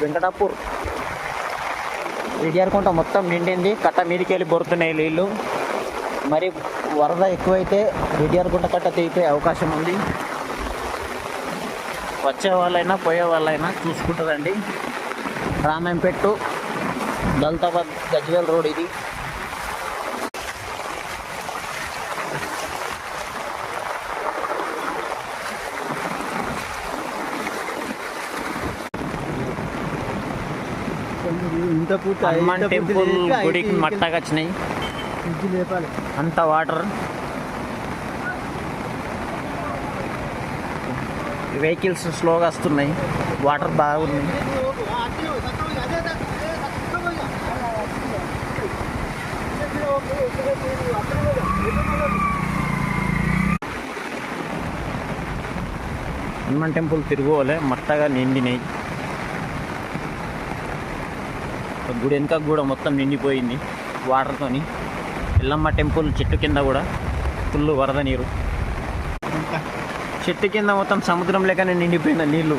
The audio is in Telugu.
వెంకటాపూర్ విడియారుకుంట మొత్తం నిండింది. కట్ట మీదకి వెళ్ళి బొరుతున్నాయి నీళ్ళు. మరి వరద ఎక్కువైతే విడియారుకుంట కట్ట తెగిపోయే అవకాశం ఉంది. వచ్చే వాళ్ళైనా పోయే వాళ్ళైనా చూసుకుంటారండి. రామాయంపేట దళితాబాద్ గజ్వేల్ రోడ్ ఇది. హనుమాన్ టెంపుల్ గుడికి మట్టగా వచ్చినాయి. అంత వాటర్. వెహికల్స్ స్లోగా వస్తున్నాయి. వాటర్ బాగున్నాయి. హనుమాన్ టెంపుల్ తిరుగులే మట్టగా నిండినాయి. గుడి వెనక కూడా మొత్తం నిండిపోయింది వాటర్తోని. ఎల్లమ్మ టెంపుల్ చెట్టు కింద కూడా ఫుల్ వరద నీరు. చెట్టు కింద మొత్తం సముద్రం లేకనే నిండిపోయిన నీళ్ళు.